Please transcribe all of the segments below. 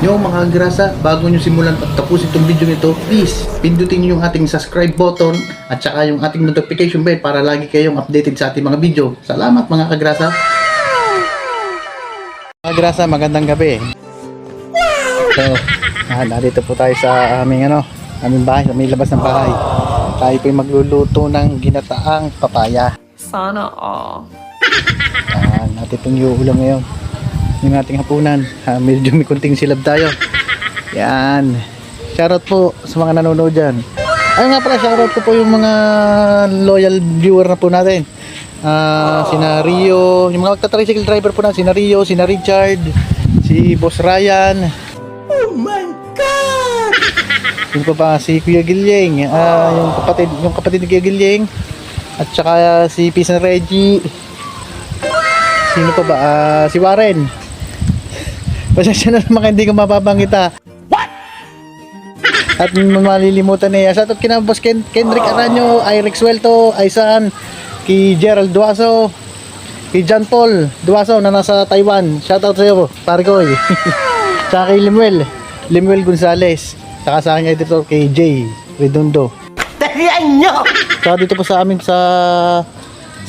Yung mga grasa, bago nyo simulan at tapusin itong video nito, please, pindutin nyo yung ating subscribe button at saka yung ating notification bell para lagi kayong updated sa ating mga video. Salamat mga kagrasa. Mga grasa, magandang gabi. So, narito po tayo sa aming bahay, sa may labas ng bahay. Tayo po yung magluluto ng ginataang papaya. Sana all. Natin itong iuulam ngayon. Yung ating hapunan. Medyo may kunting silab tayo. Yan. Shoutout po sa mga nanonood dyan. Ayun nga pala, shoutout po yung mga loyal viewer na po natin. Sina Rio, yung mga tricycle driver po natin, sina Rio, sina Richard, si Boss Ryan. Oh my God! Yung pa ba, si Kuya Gilyeng, yung kapatid ni Kuya Gilyeng, at saka si Pisan Reggie. Sino pa ba? Si Warren. Pasensya na naman hindi ko mababanggit What? At malilimutan niya. Shoutout kina Boss Kendrick Aranyo, Irex Welto, Aisan, kay Gerald Duaso, kay John Paul Duaso na nasa Taiwan. Shoutout sa iyo, pare ko. Tsaka kay Limuel Gonzales. Tsaka sa aking editor kay Jay Redondo. Tarihan nyo! Tsaka dito po sa amin sa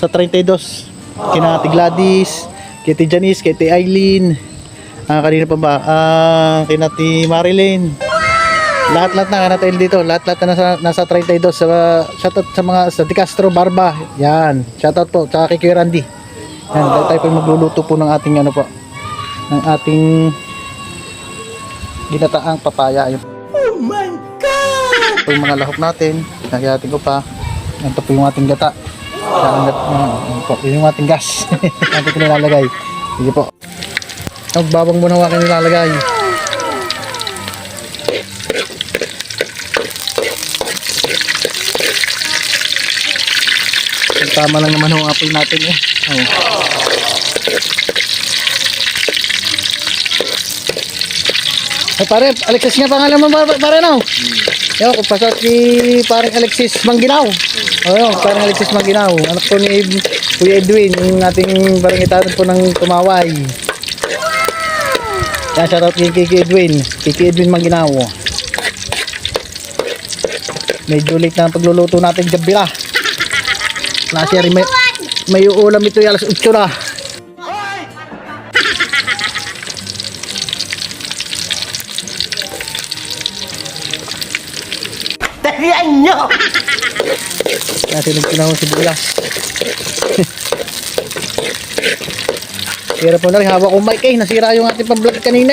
32. Kina Ate Gladys, kay Ate Janice, kay Ate Eileen, kanina pa ba? Kina Ate Marilyn. Lahat-lahat na natin dito. Lahat-lahat na nasa 32. Shoutout sa mga sa De Castro Barba. Yan. Shoutout po. Tsaka kay Kuya Randy. Yan. Dahil tayo po magluluto po ng ating ng ating ginataang papaya. Oh my God! Ito yung mga lahok natin. Nagyatin ko pa. Ito po yung ating gata. Yung ating gas. Ito ko nilalagay. Sige po. Magbabang muna wakin nilalagay. Tama lang naman ang apoy natin pare, Alexis nga pangalan mo pare no? Yo, pasok si parang Alexis Mangginaw. Parang Alexis Mangginaw. Anak po ni Kuya Edwin, yung ating barangay po ng Tumaway. Yan, shoutout kay Edwin. Kay Edwin Mangginaw. Medyo late na ang pagluluto natin gabi na. Kasi may uulam ito yung alas 8 na. Tarihan nyo! Kasi nagpinahon si Bulas. Hirap mo na rin, hawak ko mic nasira yung ating pang-vlog kanina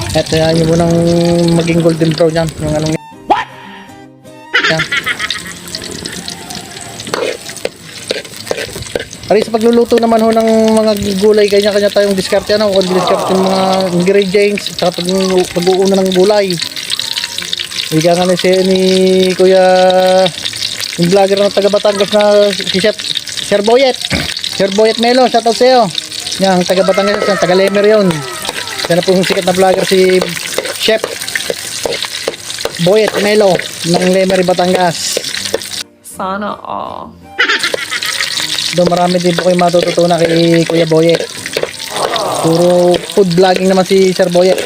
At yan mo nang maging golden brown yan. Yung anong what? Yan. Ari sa pagluluto naman ho ng mga gulay, kanya-kanya tayong diskarte kung diskarte yung mga ingredients at pag-uuna ng gulay. Ika nga ni Kuya yung vlogger ng taga Batangas na si Sir Boyet. Sir Boyet Melo, shoutout sa iyo. Yan, taga Batangas, yan, taga Lemer yun. Yan na po yung sikat na vlogger si Chef Boyet Melo ng Lemery, Batangas. Sana all. Doon marami din po kayo matututunan kay Kuya Boyet. Puro food vlogging naman si Sir Boyet.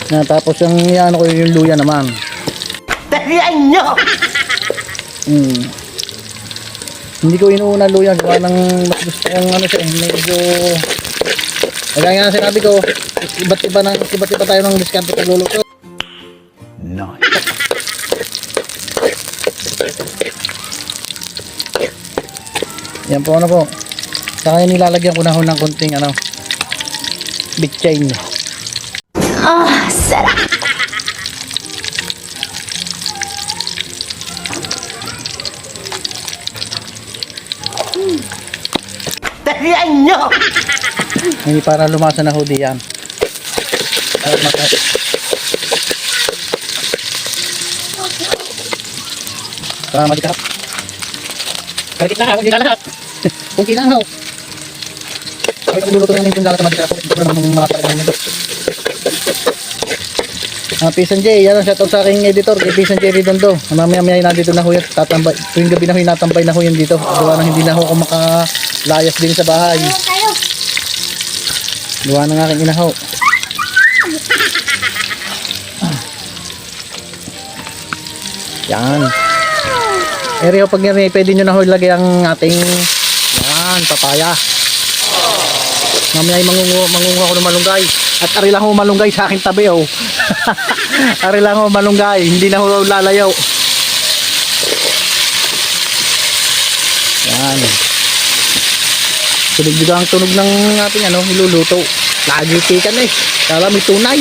Tapos yung ko yung luya naman. Tarihan nyo! Hindi ko inuuna luya, gawa ng mas gusto kong medyo kaya nga sinabi ko, iba't iba tayo ng diskarte pagluluto. No. Yan po po. Saka nilalagyan ko na ho ng konting bitchin. Sarap! Tarihan nyo! Hindi para lumasa na ho diyan. Magkakap. Karikit na, huwag lahat. Kung kinang ho. Ay, luluto namin yung lahat ng mga talagang nito. Pisan J, yan ang shoutout sa aking editor, kay Pisan J Redondo. Mamaya nandito na ho yan, tatambay. Tuwing gabi na ho natambay na ho yan dito. Gawa na hindi na ho ako makalayas din sa bahay. Gawa ng aking inaho. Yan. Ere ho, pag yan, pwede nyo na ho ilagay ang ating yan, papaya. Mamaya ay mangunguha ko ng malunggay. At ari lang ho malunggay sa aking tabi oh. Ari lang ho malunggay, hindi na ho lalayaw. Yan. Tunog ang tunog ng ating niluluto. Lagi chicken eh. Kala may tunay.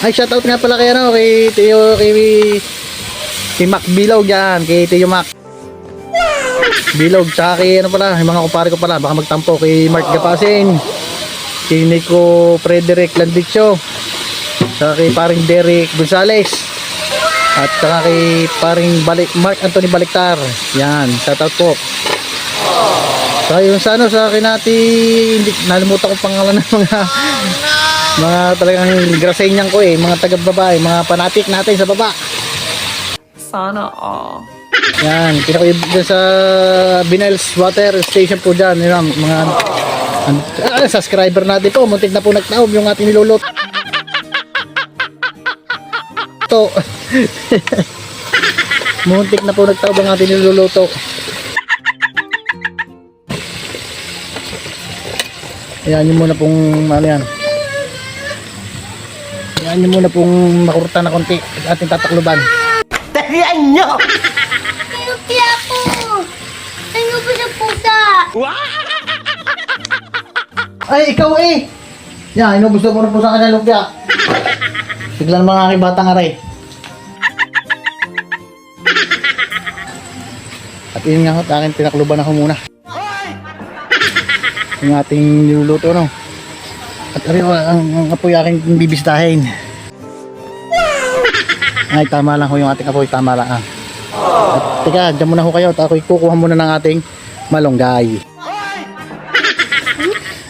Ay, shoutout nga pala kay Tio, kay Mac Bilog yan, kay Tio Mac Bilog, tsaka kay pala, yung mga kupare ko pala, baka magtampo, kay Mark Gapasin, kay Nico Frederick Landicho, tsaka kay paring Derek Gonzales, at tsaka kay paring Mark Anthony Baliktar. Yan, shoutout po. Tsaka yung sa kinati, hindi, nalimutan ko pangalan ng mga talagang grasenyan ko mga taga-babae, mga panatik natin sa baba. Sana all. Yan, kita ko dyan sa Binels Water Station po dyan. Yun, mga subscriber natin po. Muntik na po nagtaob yung ating nilulot. Ito. Muntik na po nagtaob ang ating niluluto. Ayan yung muna pong yan. Ayan yung muna pong makurta na konti ating tatakluban. Tarihan nyo! Kaya po! Ano ba sa pusa? Ay, ikaw eh! Yan, inubusto ko na po sa kanya lumpia. Bigla naman ang aking batang aray. At yun nga ho, aking tinakluban ako muna. Yung ating niluluto, no? At rin ang apoy aking bibistahin. Ay, tama lang ho yung ating apoy, tama lang ah. At teka, dyan muna ho kayo at ako'y kukuha muna ng ating malunggay.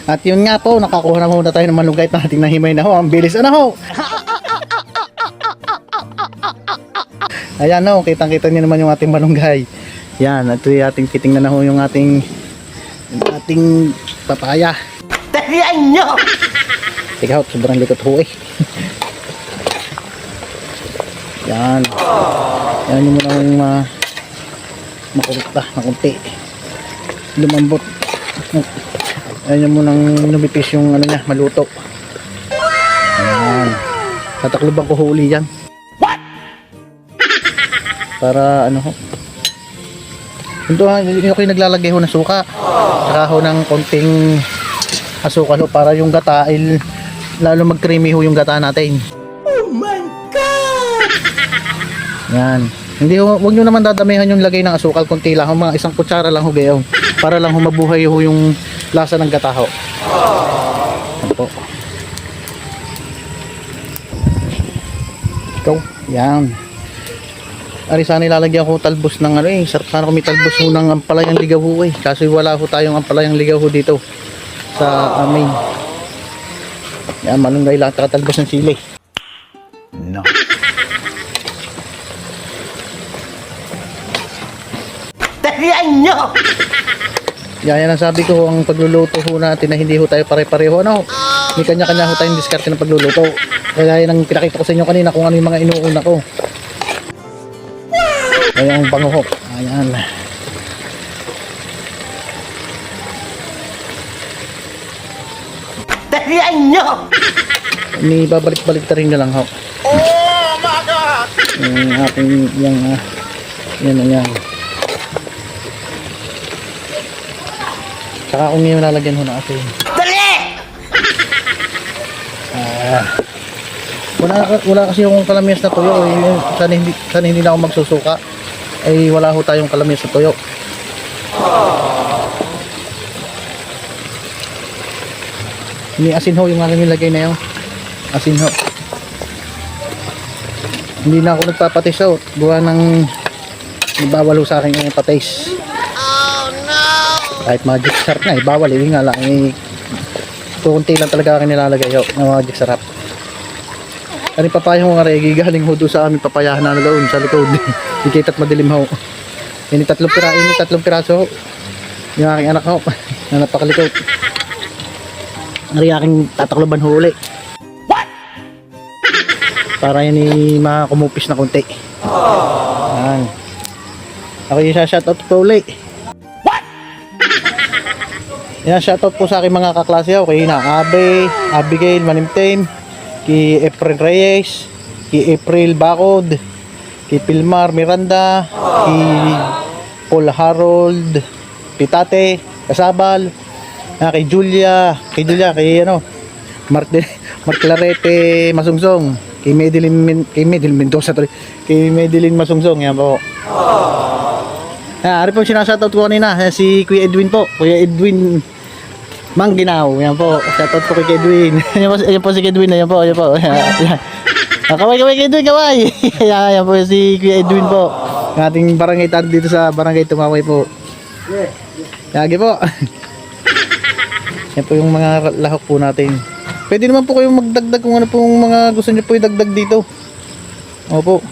At yun nga po, nakakuha na muna tayo ng malunggay at ating nahimay na ho. Ang bilis na ho! Ayan ho, kitang-kita nyo naman yung ating malunggay. Yan, at yung ating titingnan na ho yung ating papaya. Tarihan nyo! Teka ho, sobrang likot ho eh. Yan. Yan yung muna yung makurta, makunti. Lumambot. Yan yung munang numipis yung niya, maluto. Yan. Tatakluban ko huli yan. What? Para ho. Ito yung ako yung naglalagay ho ng suka. Saka ho ng konting asukal ho para yung gata ay lalo mag-creamy ho yung gata natin. Oh my God! Yan. Hindi ho, wag nyo naman dadamihan yung lagay ng asukal, konti lang, mga isang kutsara lang ho gayon. Para lang ho mabuhay ho yung lasa ng gata ho. Yan po. Ikaw, yan. Ari sana ilalagyan ko talbos ng sana kung may talbos ho ng ampalayang ligaw ho eh. Kaso wala ho tayong ampalayang ligaw ho dito sa amin. Yan, malunggay lang, talbos ng sili. No. Tarihan nyo! Yan ang sabi ko, ang pagluluto ho natin na hindi ho tayo pare-pareho. May kanya-kanya ho tayong diskarte ng pagluluto. Kaya yan ang pinakita ko sa inyo kanina kung ano yung mga inuuna ko. Kaya ang bango ho. Ayan. Tarihan nyo! May babalik-balik ta rin na lang ho. Oh my God! Yung ating yan na yan. Saka kung ngayon lalagyan ho na asin. Dali! Wala kasi yung kalamias na tuyo sana hindi na ako magsusuka ay wala ho tayong kalamias na tuyo. Ini asin ho yung aking nilagay na yun, asin ho. Hindi na ako nagpapatis ho, gawa ng bawal ho sa akin yung patis. kahit magic syrup na bawal nga lang kunti lang talaga akin nilalagay ng magic syrup. Ano papaya mo nga regi galing ho doon sa aming papayahan na doon sa likod. Ikita't madilim ho. Ini tatlong piraso ho. Yung aking anak ho na napakalikot. Ari aking tatakloban ho uli. Para yan makakumupis na konti. Yan. Ako yung shoutout po uli. Yan, shoutout po sa aking mga kaklase ho. Kay Abe, Abigail Manimtem, kay April Reyes, kay April Bacod, kay Pilmar Miranda, kay Paul Harold Pitate Kasabal, kay Julia, kay Marclarete Masungsong, kay Madeline Mendoza tuloy, kay Madeline Masungsong. Yan po. Ari po sinashoutout ko kanina si Kuya Edwin po, Kuya Edwin Mangginaw. Yan po, shoutout po kay Kuya Edwin. Yan po si Kuya Edwin, yan po. Kaway Edwin, kaway. Yan po si Kuya Edwin po, ng ating barangay tan dito sa barangay Tumaway po. Yagi po. Yan po yung mga lahok po natin. Pwede naman po kayong magdagdag kung ano pong mga gusto nyo po idagdag dito. Opo.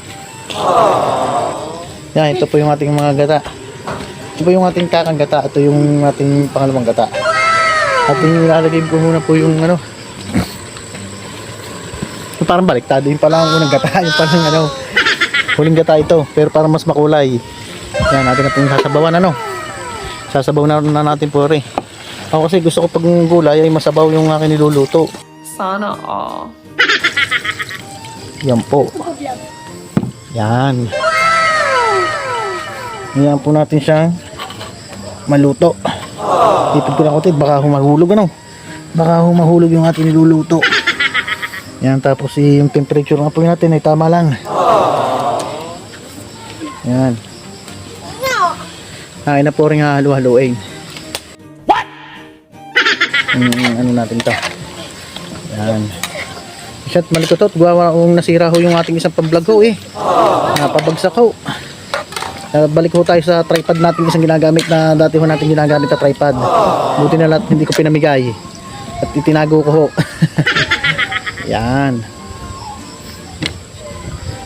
Yan, ito po yung ating mga gata. Ito po yung ating kakang gata. Ito yung ating pangalawang gata. Ating ilalagay ko muna po yung ano. Parang baliktado. Yung pala ang unang gata. Yung parang huling gata ito. Pero parang mas makulay. Yan, natin na po yung sasabawan Sasabaw na natin po rin. Ako kasi gusto ko pag gulay ay masabaw yung aking niluluto. Sana all. Yan po. Yan. Yan po natin siyang maluto. Tipid ko lang ko baka humahulog baka humahulog yung ating niluluto. Yan, tapos yung temperature ng apoy natin ay tama lang. Yan. Ay na po rin halo-haloin. Ano natin to. Yan. Shot malikutot, gawa nasira ho yung ating isang pang-vlog ho napabagsak ho. Balik ho tayo sa tripod natin, isang ginagamit na dati ho natin ginagamit na tripod. Buti na lahat hindi ko pinamigay at itinago ko ho. Yan.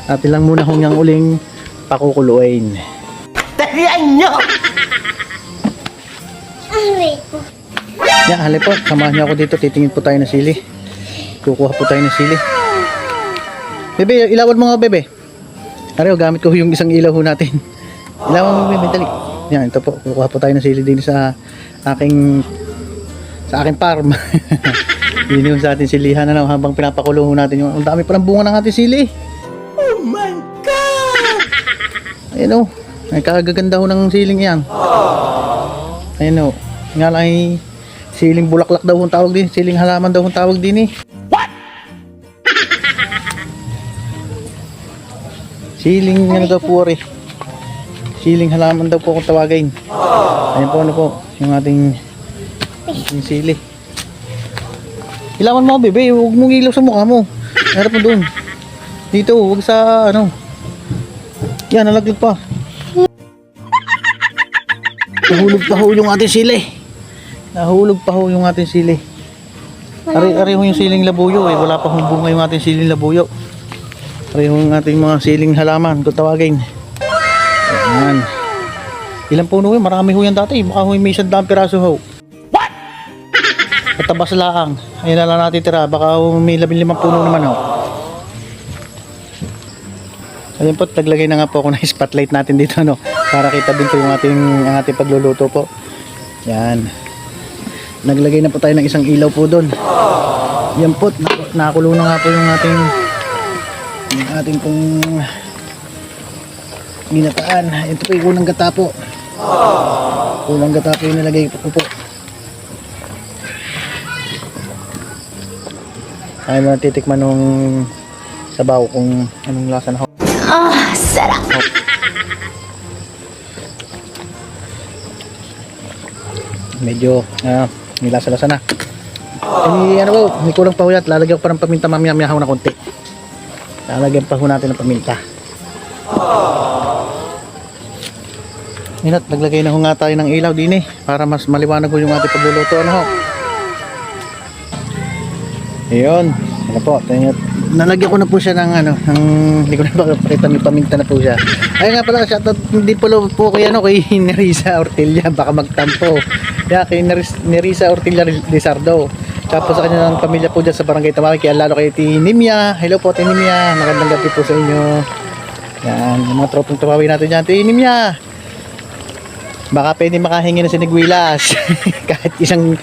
Natin lang muna ho niyang uling pakukuluin. Tarihan nyo! Yan, halip po, samahan niyo ako dito, titingin po tayo ng sili. Kukuha po tayo ng sili. Bebe, ilawan mo nga bebe. Ariyo, gamit ko yung isang ilaw ho natin. Ilawan mo bebe, dali. Yan, ito po, kukuha po tayo ng sili din sa aking farm. Yun yung sa ating silihan habang pinapakulo ho natin yung ang dami pa ng bunga ng ating sili. Oh my God! Ayun o, ay kagaganda ho ng siling yan. Ayun o, nga lang ay siling bulaklak daw ang tawag din, siling halaman daw ang tawag din What? Siling ano daw po siling halaman daw po kung tawagin. Ayun po yung ating sili. Ilawan mo bebe, huwag mong ilaw sa mukha mo. Harap mo doon. Dito, huwag sa yan, nalaglag pa. Nahulog pa ho yung ating sili. Nahulog pa ho yung ating sili. Ari ho yung siling labuyo wala pa hong bunga yung ating siling labuyo. Ari ho yung ating mga siling halaman kung tawagin. Ayan. Ilang puno yun? Marami ho yan dati. Baka ho may 100 piraso ho. What? Katabas laang. Ayun na lang natin tira. Baka ho may 15 puno naman ho. Ayun po, taglagay na nga po ako ng spotlight natin dito para kita din po yung ating pagluluto po. Yan. Naglagay na po tayo ng isang ilaw po doon. Yan po, nakakulo na nga po yung ating pong ginataan. Ito po yung unang gata po. Unang gata po yung nilagay po po. Kaya mo natitikman nung sabaw kung anong lasa na ho. Sarap! Medyo nilasa-lasa na. Ano po, may kulang pa ho yan. Lalagyan ko pa ng paminta mamaya-mayahaw na konti. Lalagyan pa ho natin ng paminta. Yun at naglagay na ho nga tayo ng ilaw din eh, para mas maliwanag ho yung ating pagluluto. Ano ho? Ayun. Ano po, nalagyan ko na po siya ng ano, hindi ko na pakita, may paminta na po siya. Ayun nga pala, shoutout hindi po kay Nerissa Ortilla, baka magtampo. Kaya kay Nerissa Ortilla Lizardo. Tapos sa kanyang pamilya po dyan sa Barangay Tawaki, kaya lalo kay Tinimia. Hello po Tinimia, magandang gabi po sa inyo. Yan, yung mga tropong Tawawi natin dyan. Tinimia, baka pwede makahingi na si Nigwilas. Kahit isang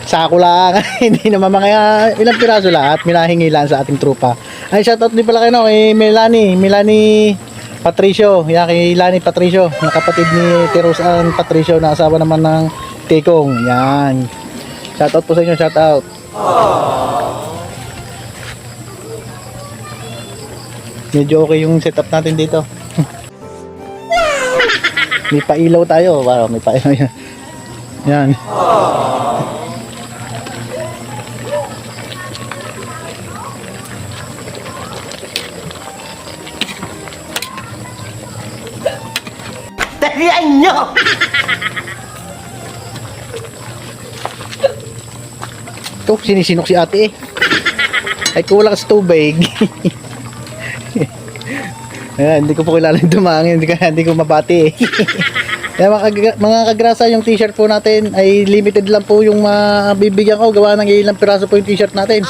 sako lang. Hindi naman mga ilang piraso lahat, minahingi lang sa ating trupa. Ay, shoutout din pala kayo kay Melanie Patricio. Yan, kay Lani Patricio, yung kapatid ni Terosan Patricio na asawa naman ng Tekong. Yan, shoutout po sa inyo, shoutout. Medyo okay yung setup natin dito. May pailaw tayo. Wow, may pailaw yan. Yan. Talian nyo! Ito, sinisinok si ate eh. Ay, kulang sa tubig. Ayan, hindi ko po kilala yung dumangin, hindi ko mabati eh. Kaya mga kagrasa, yung t-shirt po natin ay limited lang po yung mabibigyan ko. Gawa ng ilang piraso po yung t-shirt natin.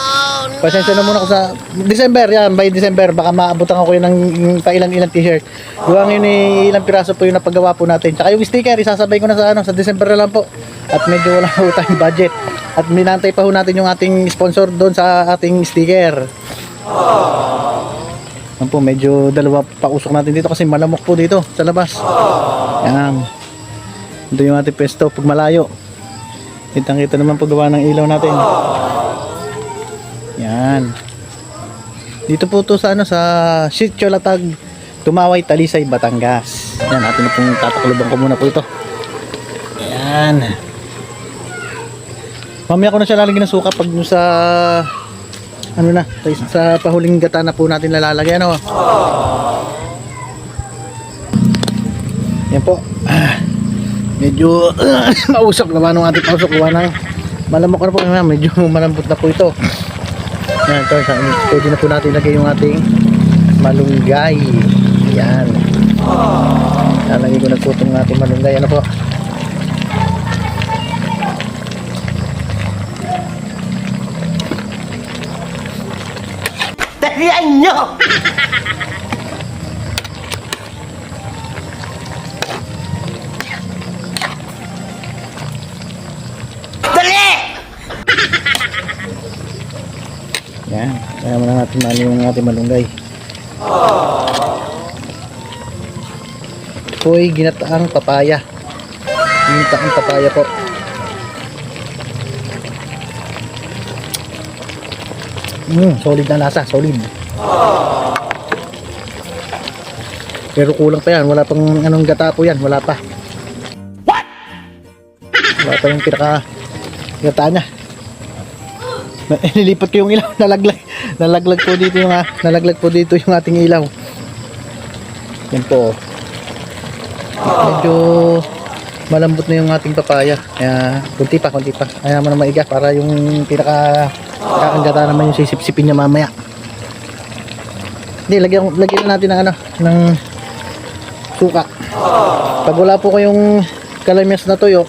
Pasensya na muna ko sa December, yan, by December baka maabutan ako yun ng pailang-ilang t-shirt. Gawa ngayon ilang piraso po yung napagawa po natin. Tsaka yung sticker, isasabay ko na sa December na lang po. At medyo wala po tayong budget. At minantay pa po natin yung ating sponsor doon sa ating sticker. Yan po, medyo dalawa pa usok natin dito kasi malamok po dito sa labas. Yan. Ito yung ating pesto pag malayo. Kitang-kita naman po gawa ng ilaw natin. Yan. Dito po to sa sa Sitio Latag, Tumaway, Talisay, Batangas. Yan, atin na pong tatakluban ko muna po ito. Yan. Mamaya ko na siya lalagyan ng suka pag sa ano na, sa pahuling gata na po natin lalagyan, ano. Yan po. Medyo mausok naman ng ating pausok. Gawa ng malamok na po. Medyo malambot na po ito. Yan, ito. Pwede na po natin lagay yung ating malunggay. Yan. Lalagay ko na po itong ating malunggay. Ano po? Talian nyo! Dali! Yan. Kaya muna natin mali yung ating malunggay. Ito'y ginataang papaya. Ginataang papaya po. Solid na lasa, solid. Pero kulang pa yan, wala pang anong gata po yan, wala pa. What? Wala pa yung pinaka gata niya. Nililipat ko yung ilaw, nalaglag po dito yung nalaglag po dito yung ating ilaw. Yan po. Medyo malambot na yung ating papaya. Kaya kunti pa. Kaya mo na maiga para yung pinaka kakagata naman yung sisip-sipin niya mamaya. Hindi, lagyan na natin ng ng suka. Pag wala po kayong kalamyas na tuyo,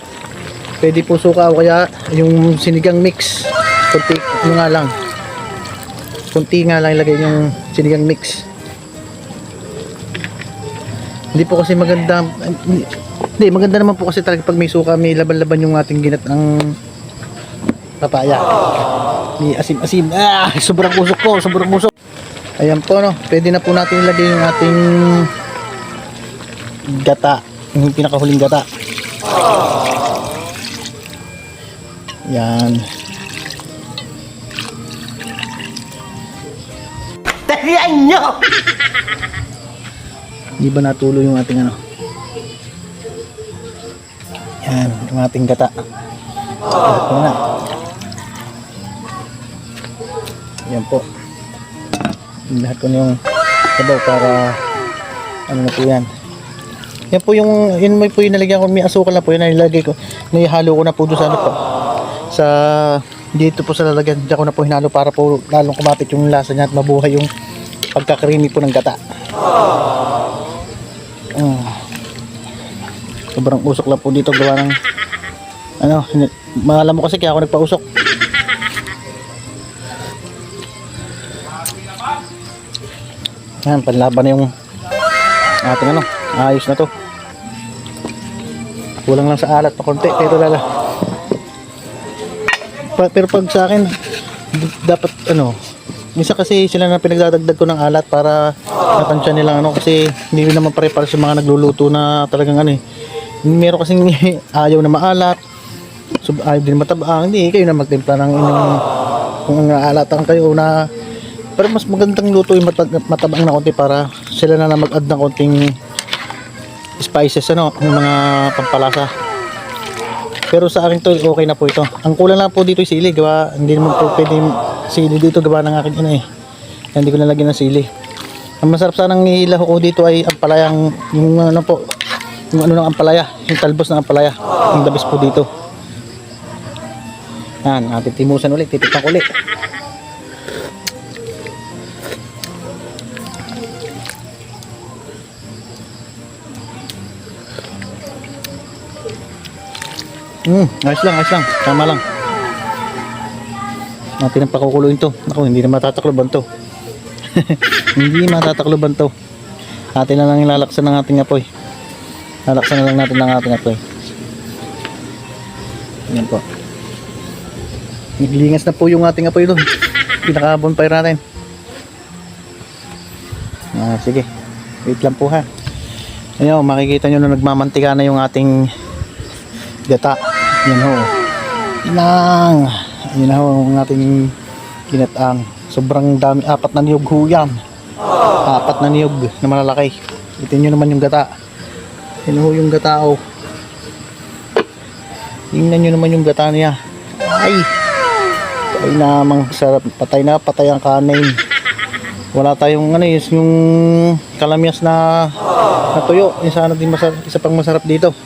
pwede po suka o kaya yung sinigang mix. Kunti nga lang ilagay yung sinigang mix. Hindi po kasi maganda. Hindi, maganda naman po kasi talaga pag may suka, may laban-laban yung ating ginatang papaya. May asim-asim. Sobrang usok po, sobrang usok. Ayan po, no. Pwede na po natin ilagay yung ating gata, yung pinakahuling gata. Yan. Talian nyo! Hindi ba natulo yung ating yan, yung ating gata. Ito na. Yan po. Lahat ko na yung sabaw para ano na po yan. Yan po yung, yun may po yung nalagyan ko, may asukal na po, yun nilagay ko, nihalo ko na po doon sa ano po, sa, dito po sa lalagyan, diyan ko na po hinalo para po lalong kumapit yung lasa niya at mabuhay yung pagkakrimi po ng gata. Sobrang usok lang po dito, gawa ng, ano, maalam mo kasi kaya ako nagpausok. Yan, panlaban na yung ating ano, ayos na to. Kulang lang sa alat pa konti, pero pero pag sa akin dapat ano, minsan kasi sila na pinagdadagdag ko ng alat para natansya nilang ano, kasi hindi naman pare-pare sa mga nagluluto na talagang ano eh. Meron kasing ayaw na maalat, ayaw din matabang, hindi kayo na magtimpla ng inyong kung aalatan kayo na, pero mas magandang luto yung matabang na konti para sila na mag-add ng konting spices ano, yung mga pampalasa. Pero sa akin to okay na po ito. Ang kulang lang po dito yung sili, gawa hindi naman po pwede sili dito, gawa ng akin ina eh. Hindi ko nalagyan ng sili. Ang masarap sanang nilaho ko dito ay ampalayang, yung ano po, yung ano ng ampalaya, yung talbos ng ampalaya, yung the best po dito. Yan, ating timusan ulit, titikman ko ulit. Ayos lang, tama lang. Natin ang pakukuluin to. Ako, hindi na matatakloban to. Hindi matatakloban to. Atin na lang ilalaksan ng ating apoy. Lalaksan na lang natin ng ating apoy. Yan po. Naglingas na po yung ating apoy doon. Pinaka-bonfire natin. Sige. Wait lang po ha. Ayun, makikita nyo na nagmamantika na yung ating gata. Yan ho. Inang. Yan ho ang ating kinataang. Sobrang dami. 4 na niyog ho yan. 4 na niyog na malalaki. Itin nyo naman yung gata. Yan ho yung gata o. Tingnan nyo naman yung gata niya. Ay. Ay namang sarap. Patay ang kanin. Wala tayong ano yung kalamyas na tuyo. Yung sana din masarap, isa pang masarap dito.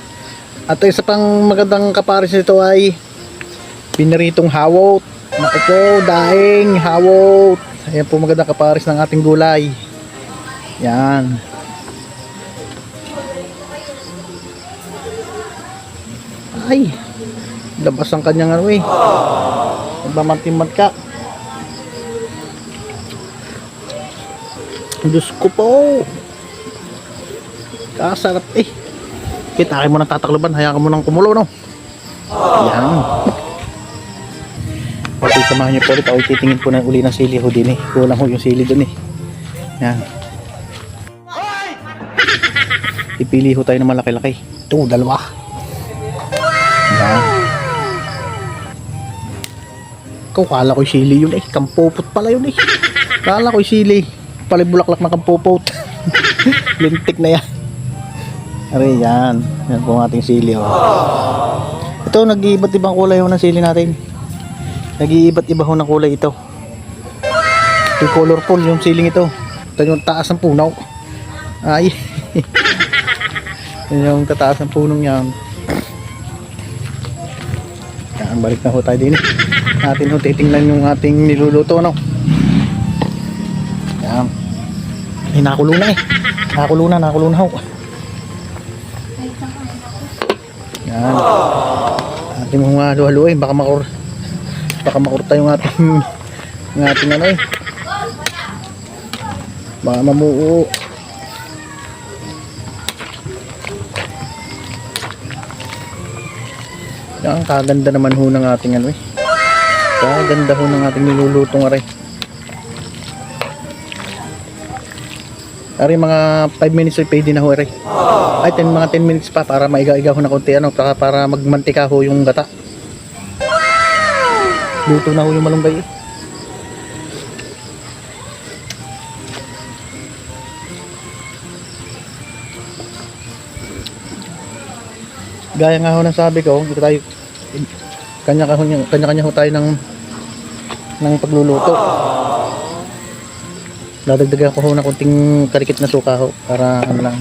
At isa pang magandang kapares nito ay pinaritong hawot. Naku po, daing hawot. Ayan po magandang kapares ng ating gulay. Yan. Ay, labas ang kanyang ano eh. Nagmamantimad ka. Diyos ko po. Kasarap eh. Kita mo nang tatakloban, hayaan mo nang kumulo, no? Yan. Okay, samahan niyo po ulit. Ako titingin po na uli ng sili ho din eh. Kulang ho yung sili dun eh. Yan. Ipili ho tayo ng malaki-laki. Ito, 2. Yan. Kala ko yung sili yun eh. Kampupot pala yun eh. Kala ko yung sili. Pala bulaklak na kampupot. Lintik na yan. Aray, yan. Yan po ang ating sili. Oh. Ito, nag-iiba't ibang kulay ho ng sili natin. Nag-iiba't iba ho ng kulay ito. Ito colorful yung siling ito. Ito yung taas ng punaw. Ay. Yan yung tataas ng punong yan. Yan, balik na ho tayo din. Natin ho titingnan yung ating niluluto. No? Yan. Ay, nakulo na eh. Nakulo na ho. Yan. Ating mga halo-halo eh. Baka makurta yung ating ano eh. Baka mamuo. Yan, kaganda naman ho ng ating ano eh. Kaganda ho ng ating nilulutong aray. Aray, mga 5 minutes ay pwede na ho aray. Ay, mga 10 minutes pa para maiga-iga ho na konti ano, para magmantika ho yung gata. Luto na ho yung malunggay eh. Gaya nga ho ng sabi ko, ito tayo kanya-kanya ho tayo ng pagluluto. Dadagdagan ko ho ng konting karikit na suka ho para ano lang.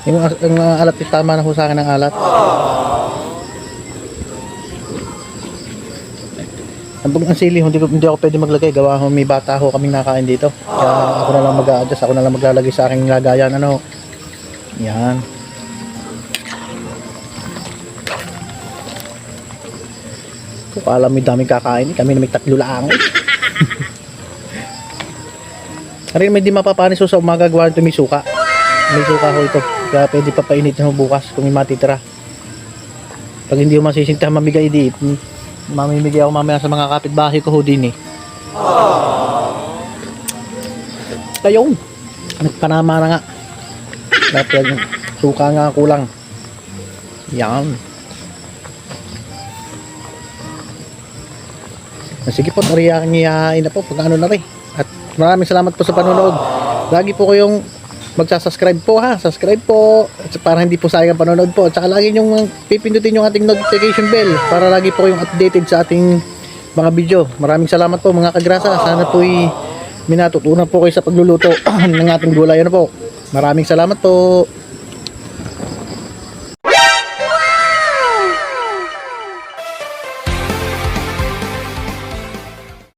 Yung alat is tama na ho sa akin ng alat. Ang sili, hindi ako pwede maglagay. Gawa ho, may bata ho kaming nakain dito. Kaya ako na lang mag-a-adjust. Ako na lang maglalagay sa aking lagayan. Ano? Yan. Kung alam mo daming kakain, kami na may 3 lang. Rin may di mapapanis ho sa umaga gawa ito may suka. May suka ho ito. Kaya pwede papainitin ho bukas kung may matitira. Pag hindi ho masisinta mamigay di, mamimigay ako mamaya sa mga kapitbahay ko ho din eh. Ayun. Nagpanama na nga. Dapat yung suka nga kulang. Yan. Sige po, nariyakin niyain na po pag ano na rin. At maraming salamat po sa panonood. Lagi po kayong magsasubscribe po ha. Subscribe po para hindi po sayang ang panonood po. At saka lagi nyong pipindutin yung ating notification bell para lagi po kayong updated sa ating mga video. Maraming salamat po mga kagrasa. Sana po'y minatutunan po kayo sa pagluluto ng ating gulay. Ano po. Maraming salamat po.